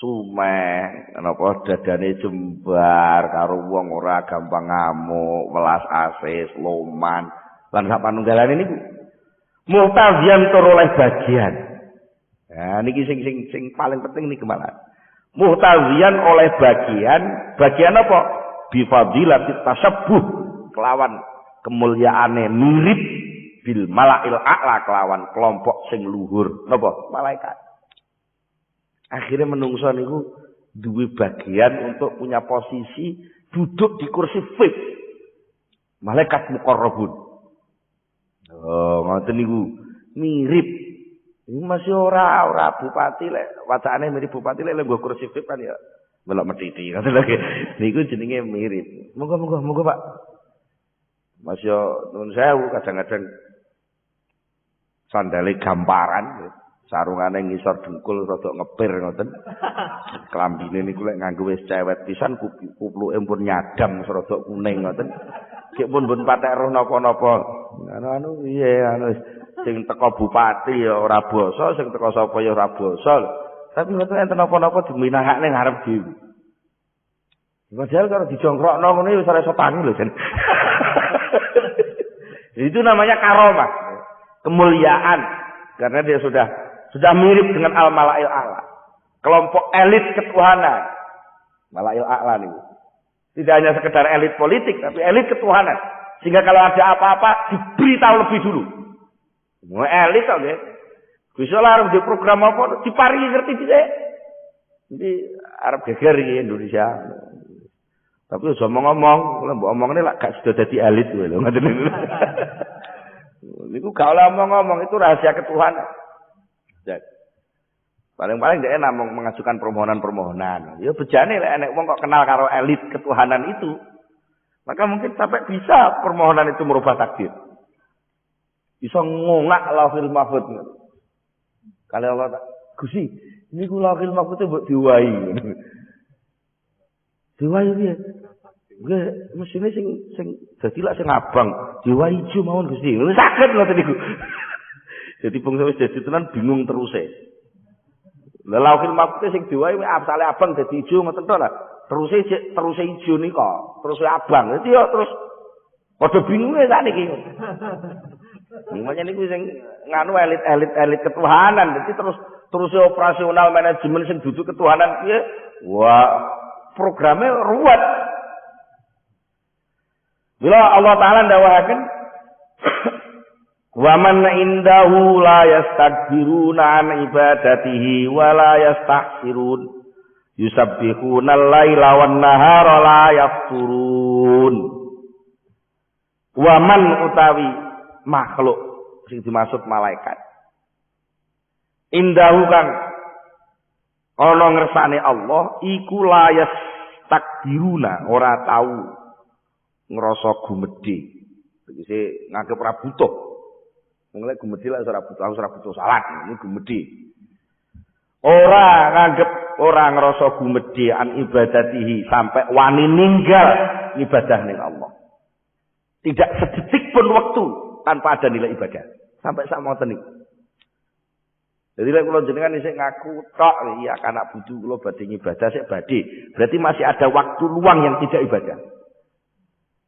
sumeh, napa dadane jembar karo wong ora gampang ngamuk, welas asis, loman, lan sak panunggalane niku. Muhtazian tur oleh bagian. Nah niki sing paling penting niki malah. Muhtazian oleh bagian apa? Bi fadilatit tasabbuh kelawan kemuliaane mirip bil malail a'la kelawan kelompok sing luhur napa malaikat. Akhirnya menungso niku duwe bagian untuk punya posisi duduk di kursi VIP malaikat muqarrabun. Oh ngoten niku mirip. Ini masih ora bupati lek wacane mirip bupati lek nggo kursi VIP kan ya melok metiti ngoten lho. Niku jenenge mirip. Monggo Pak. Mas yo nuwun sewu kadang-kadang sandale gamparan, sarungane ngisor dengkul rada ngepir ngoten. Klambine niku lek nganggo wis cewet pisan kupluke pun nyadam rada kuning ngoten. Gek pun patek roh napa-napa. Anu piye anu sing teko bupati ya ora basa, sing teko sapa ya ora basa. Tapi ngoten enten napa-napa diminahake ngarep dhewe. Padahal kalau dijongkrokno ngono wis ora iso tangi lho jan. Itu namanya karomah, kemuliaan, karena dia sudah mirip dengan al-malail a'la, kelompok elit ketuhanan, malail a'la nih. Tidak hanya sekedar elit politik, tapi elit ketuhanan. Sehingga kalau ada apa-apa diberitahu lebih dulu. Mau elit oke, okay. Bisa lah harus di program apa, diparingi ngerti tidak? Jadi Arab geger di Indonesia. Tapi udah ngomong, kalau ngomong ini lah gak sudah jadi elit gue loh, ngatain ini. Niku gak oleh ngomong itu rahasia ketuhanan. Paling-paling dia namung mengajukan permohonan. Ya bejane lah, enek wong kok kenal karo elit ketuhanan itu, maka mungkin sampai bisa permohonan itu merubah takdir. Bisa ngongak lauhil mahfud. Kalau Allah Gusti, niku lauhil mahfud itu buat diwai. Diwai piye? Nggih, mesine sing dadi lak sing abang, diwai ijo mawon Gusti. Wis saged ngoten niku. Jadi bangsa wis dadi tenan bingung teruse. Lah laukil makte sing diwai asale abang dadi ijo ngoten to lah. Teruse ijo nika, teruse abang. Dadi yo terus padha bingunge sakniki. Makanya niku sing nganu elit ketuhanan. Dadi terus operasional manajemen sing dudu ketuhanan piye? Wah, programnya ruwet. Bila Allah Ta'ala ndawahaken wa man indahu la yastakbiruna an ibadatihi wa la yastahsirun yusabbihuna al-laila wan nahara la yafturun. Waman utawi makhluk sing dimaksud malaikat. Indahu kang ana ngersane Allah iku layas takdiruna ora tau ngrasa gumedhe. Tegese nganggep ora butuh. Wong lek gumedhe lek ora butuh salat, ini gumedhe. Ora nganggep ora ngrasa gumedhe an ibadatihi sampai wani ninggal ibadah ning Allah. Tidak sedetik pun waktu tanpa ada nilai ibadah. Sampai sak moten niku. Jadi lek kula jenengan isih ngaku tok iya anak budu kula badhe ibadah sik badhe. Berarti masih ada waktu luang yang tidak ibadah.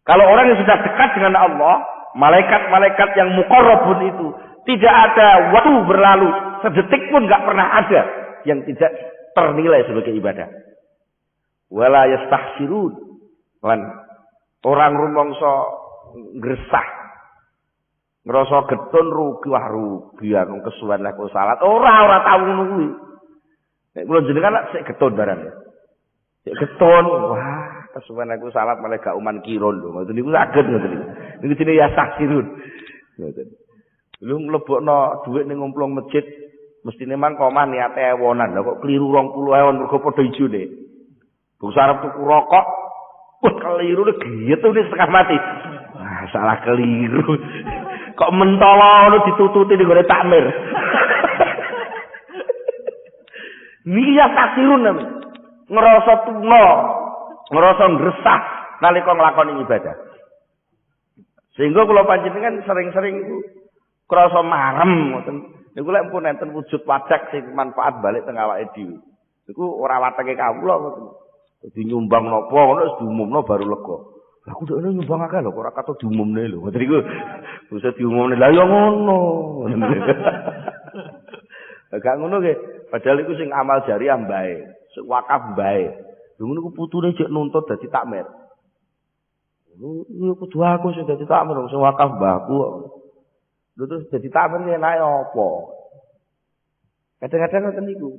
Kalau orang yang sudah dekat dengan Allah, malaikat-malaikat yang muqarrabun itu tidak ada waktu berlalu sedetik pun enggak pernah ada yang tidak ternilai sebagai ibadah. Wala yastahsirun. Orang rumangsa ngresah ngrasa getun rugi aku kesuwen lek salat ora tau ngono kuwi nek kula jenengan sik getun barang sik getun wah kesuwen aku salat malah gak uman kiron lho ngoten niku saged ngoten niku jenenge ya saksirun ngoten lho mlebokno dhuwit ning ngomplong masjid mestine man komah niate ewonan lho kok kliru 20.000 mergo padha ijone bung sarep tuku rokok wah keliru gitu nih setengah mati salah keliru. Kok mentolo lu ditututi di gore takmir. Niki ya takdirun nami. Ngerasa tuna, ngerasa ngresah nalika nglakoni ibadah. Sehingga kula panjenengan sering-sering iku krasa marem ngoten. Niku lek pun enten wujud pajak sing manfaat balik teng awake dhewe. Niku ora wateke kawula ngoten. Dadi nyumbang napa ngono wis diumumno baru lega. Lah aku dekne nyumbang akeh lho kok ora katok diumumne lho. Ngoten iku bisa diumumne. Lah ya ngono. Gak ngono ge. Padahal iku sing amal jariah mbae, sing wakaf mbae. Lho ngono ku putune jek nuntut dadi takmir. Lho kudu aku sing dadi takmir sing wakaf mbahku. Lho terus dadi takmir enake apa? Kadang-kadang ngoten niku.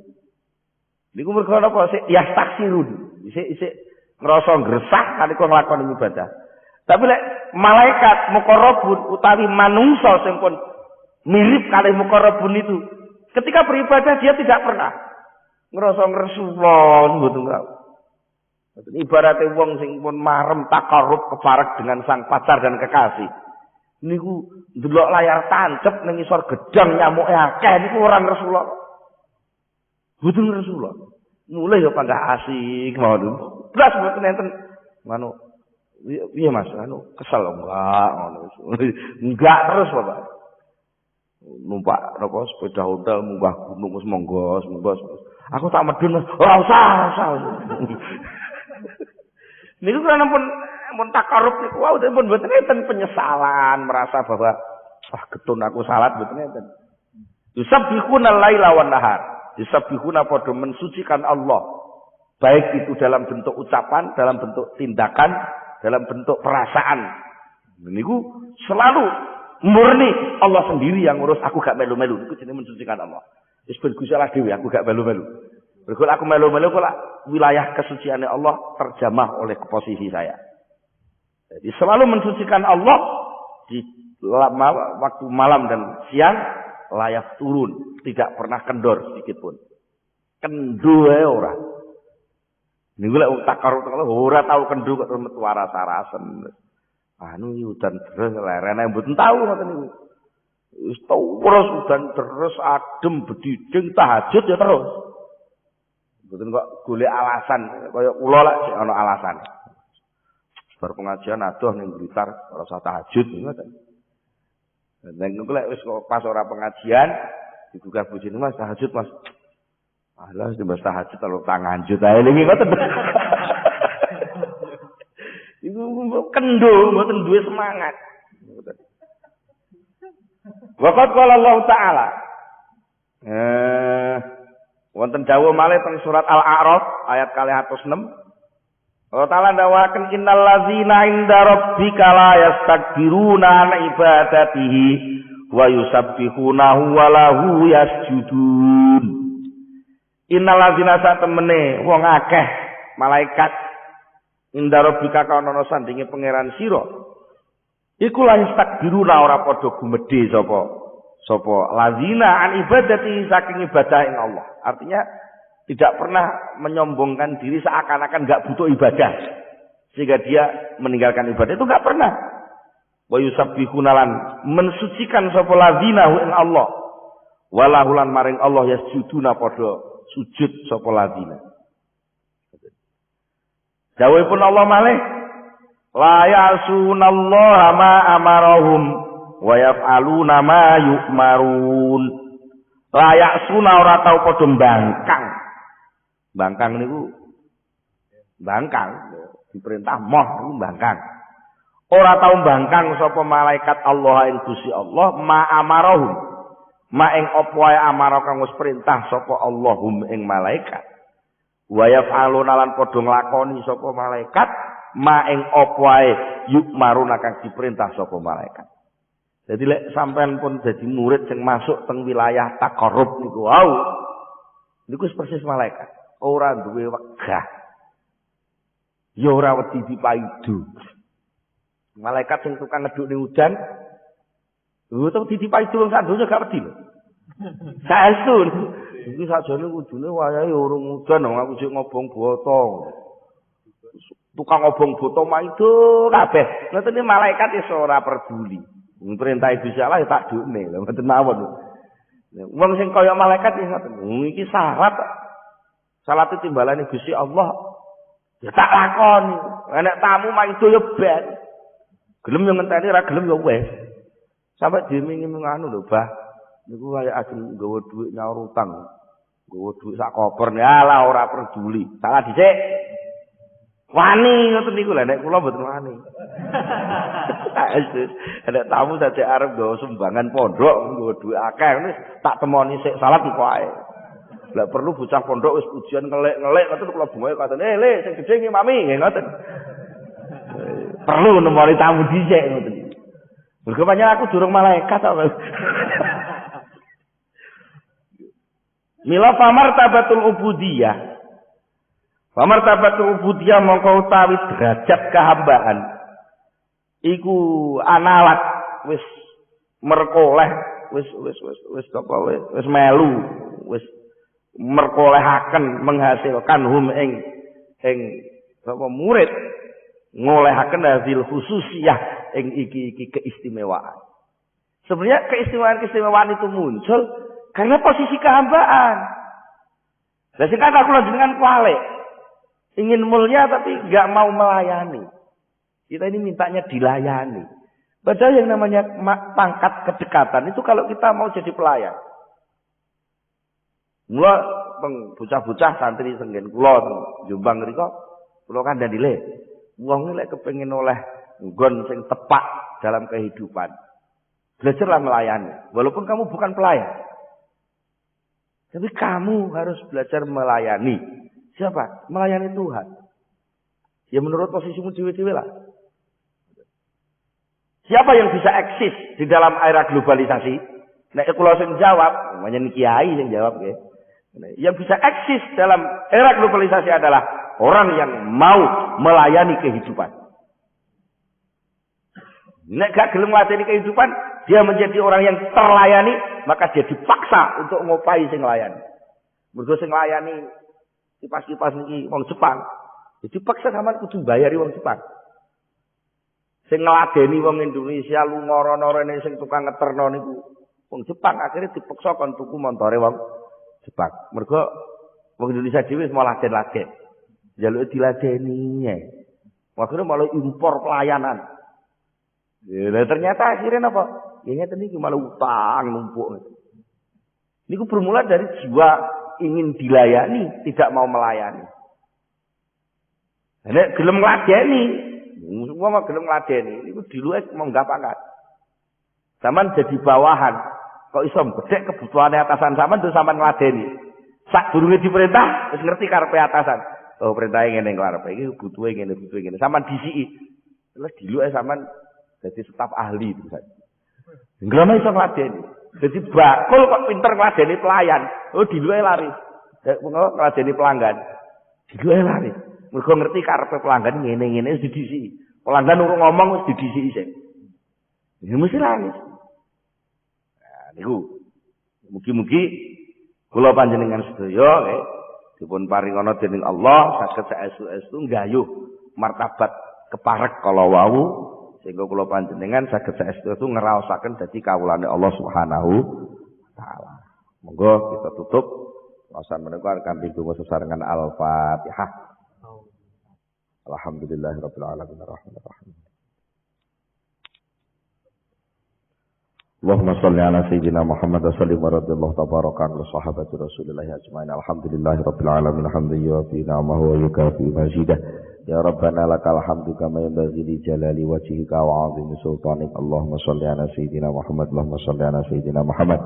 Niku mergo napa sik ya taksirun. Isik ngrasa ngresah nalika nglakoni ibadah. Tapi lek malaikat muqarrabun utawi manungsa sing pun mirip kali muqarrabun itu, ketika beribadah dia tidak pernah ngrasa ngresulon mboten kau. Ibaratnya wong sing pun marem takarrub keparek dengan sang pacar dan kekasih. Niku ndelok layar tancep ning isor gedang nyamuke akeh niku ora ngresulon. Mboten ngresulon. Mulai ya pandah asik mawon. Blas mboten enten ngono. Piye Mas? Anu kesel enggak ngono. Enggak terus Bapak. Numpak napa sepeda hotel munggah gunung wis monggos. Aku tak medun ora usah. Niku kan pun takarub niku wau pun mboten enten penyesalan merasa bahwa getun aku salat mboten enten. Yusabbihuna laila wan nahar. Yusabbihuna padha mensucikan Allah. Baik itu dalam bentuk ucapan, dalam bentuk tindakan, dalam bentuk perasaan. Niku selalu murni Allah sendiri yang ngurus, aku gak melu-melu. Niku jenenge mensucikan Allah. Wis ben Gusti Allah dhewe aku gak melu-melu. Mergo aku melu-melu kok wilayah kesuciannya Allah terjamah oleh posisi saya. Jadi selalu mensucikan Allah di waktu malam dan siang layak turun, tidak pernah kendor sedikit pun. Kendor ae ora. Niku lek takarut ora tau kendor kok metu waras-arasen. Anu udan terus lerene mboten tau ngoten niku. Wis terus udan terus adem bediding tahajud ya terus. Mboten kok golek alasan kaya kula lek sik ana alasan. Bar pengajian adoh ning Blitar ora usah tahajud ngoten. Nek niku lek wis pas ora pengajian dibuka bojone Mas tahajud Mas. Alah wis tahajud kalau tangan jut ae niki ngoten. Iku kendho mboten duwe semangat. Waqat qala Allah Ta'ala. Wonten dawuh malih teng surat Al-A'raf ayat 206. Allah Ta'ala ndawaken innal ladzina 'inda rabbika la yastakbiruna an ibadatihi wa yusabbihunahu wa lahu yasjudun. Innal ladzina satemene wong akeh malaikat inda rabbika kana sandinge pangeran sira Iku la istakbiruna ora padha gumedhe sapa lazina an ibadati saking ibadah ing Allah. Artinya tidak pernah menyombongkan diri seakan-akan enggak butuh ibadah sehingga dia meninggalkan ibadah, itu enggak pernah. Wa yusabbihuna lan mensucikan sapa lazina ing Allah. Walahulan maring Allah yasjuduna padha sujud sapa lazina. Dawuhipun Allah malih la ya'sunallaha ma amarahum wa yaf'aluna ma yu'marun. La ya'suna ora tau padha mbangkang. Mbangkang niku mbangkang diperintah moh niku mbangkang. Ora tau mbangkang sapa malaikat Allah ing Gusti Allah ma amarahum. Ma ing apa wae amara kang wis perintah sapa Allahum ing malaikat. Wa yaf'aluna lan padha nglakoni sapa malaikat ma ing apa wae yukmaruna kang diperintah sapa malaikat. Jadi lek sampean pun dadi murid sing masuk teng wilayah takarrub niku wau. Niku persis malaikat. Ora duwe wegah. Ya ora wedi dipaidu. Malaikat sing tukang ngeduk ning udan, utawa dipaidu wong sak donya gak wedi lho. Saestu. Iki sakjane kudune wayahe urung udan wong aku sik ngobong boto. Tukang ngobong boto maido kabeh. Ngoten iki malaikat iso ora peduli. Perintah Gusti Allah ya tak dukne lho mboten mawon. Wong sing kaya malaikat ya ngoten. Iki syarat. Salat timbalane Gusti Allah. Ya tak lakoni. Nek tamu maido ya ben. Gelem yo ngenteni ora gelem ya wis. Sampai dimingi nganu lho, Bah. Niku kaya ajeng nggawa dhuwit nyaur utang. Nggawa dhuwit sak koper. Alah ora peduli. Salah dhisik. Wani ngoten niku lha nek kula mboten wani. Nek tamu dadi arep nggawa sumbangan pondok, nggawa dhuwit akeh wis tak temoni sik salat kok ae. Lah perlu bocah pondok wis ujian ngelek-ngelek ngoten kula bungae katene, "Le, sing gedhe iki Mami," nggih ngoten. Perlu nemoni tamu dhisik ngoten. Mergo pancen aku durung malaikat kok. Mila famartabatul ubudiyah. Famartabatul ubudiyah mongko utawi derajat kehambaan. Iku analat wis merkoleh, wis apa wis melu, wis merkolehaken menghasilkan hum ing apa murid ngolehaken hasil khususiyah ing iki keistimewaan. Sebenarnya keistimewaan itu muncul karena posisi kehambaan. Lah sing kata kula jenengan kualik. Ingin mulia tapi enggak mau melayani. Kita ini mintanya dilayani. Padahal yang namanya pangkat kedekatan itu kalau kita mau jadi pelayan. Mula bocah-bocah santri senggen kula teng Jombang mriku kula kandhani le. Wong lek kepengin oleh nggon sing tepat dalam kehidupan. Belajarlah melayani. Walaupun kamu bukan pelayan. Tapi kamu harus belajar melayani. Siapa? Melayani Tuhan. Ya menurut posisimu dewe-dewe lah. Siapa yang bisa eksis di dalam era globalisasi? Nek kula sing jawab, namanya kiai sing jawab nggih. Yang bisa eksis dalam era globalisasi adalah orang yang mau melayani kehidupan. Nek gak gelem melayani kehidupan, dia menjadi orang yang terlayani, maka dia dipaksa untuk ngopai sing layani. Mergo sing layani kipas-kipas niki wong Jepang. Jadi paksa sampean kudu bayari wong Jepang. Sing ngladeni wong Indonesia lunga rono-rene sing tukang ngeterno niku wong Jepang, akhirnya dipaksa kon tuku montore wong Jepang. Mergo wong Indonesia dhewe wis mau laden-laden. Njaluke diladeni. Akhirnya malah impor pelayanan. Ya, ternyata akhirnya apa? Ya ngeten niki malah utang numpuk. Niku bermula dari jiwa ingin dilayani, tidak mau melayani. Nek gelem ngladeni, semua mah gelem ngladeni, niku diluwes monggah pangkat. Sampeyan jadi bawahan, kok iso bedhek kebutuhane atasan sampeyan terus sampeyan ngladeni. Sak durunge diperintah wis ngerti karepe atasan. Oh, perintahe ngene karepe iki butuhe ngene, Sampeyan disiki. Terus diluwes sampeyan dadi staf ahli itu saja. Nggak iso ngladeni. Jadi bakul kok pinter ngladeni pelayan. Oh diluwe lari. Ngladeni pelanggan. Diluwe lari. Mergo ngerti karepe pelanggan ngene-ngene wis didisi. Pelanggan urung ngomong wis didisi sik. Ya mesti nangis. Nah, niku mugi-mugi kula panjenengan sedaya nggih dipun paringana dening Allah saged saestu-estu nggayuh martabat keparek kala wau sehingga kula panjenengan saged saestu-estu ngraosaken dadi kawulane Allah Subhanahu wa taala. Monggo kita tutup wasan menika kanthi donga sesarengan Al-Fatihah. Alhamdulillahirabbil alamin arrahmanir rahim. Allahumma shalli ala sayyidina Muhammad wa sallim wa radhiyallahu tabaraka an sahabati Rasulillah ajmain. Alhamdulillahirabbil alamin hamdan yuwafi ni'amahu wa yukafi mazidah. Ya Rabbana lakal hamdu kama yanbaghi li jalali wajhika wa 'azimi sultanik. Allahumma shalli ala sayyidina Muhammad. Allahumma shalli ala sayyidina Muhammad.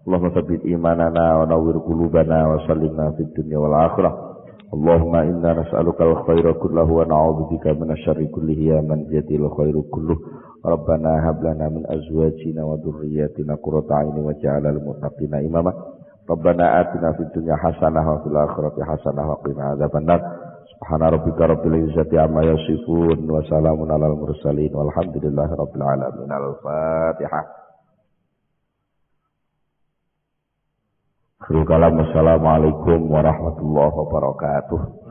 Allahumma tsabbit imanana wa nawwir qulubana wa sallimna fid dunya wal akhirah. Allahumma inna nas'aluka al-khaira kullahu wa na'udzubika minasyarri kullihi ya man biyadil khairu kulluh. Rabbana hab lana min azwajina wa dhurriyyatina qurrata a'yunin waj'alna lil muttaqina imama. Rabbana atina fid dunya hasanah wa fil akhirati hasanah wa qina adzabannar. Subhana rabbika rabbil izzati amma yasifun wa salamun alal mursalin walhamdulillahi rabbil alamin. Al-Fatihah. Assalamualaikum warahmatullahi wabarakatuh.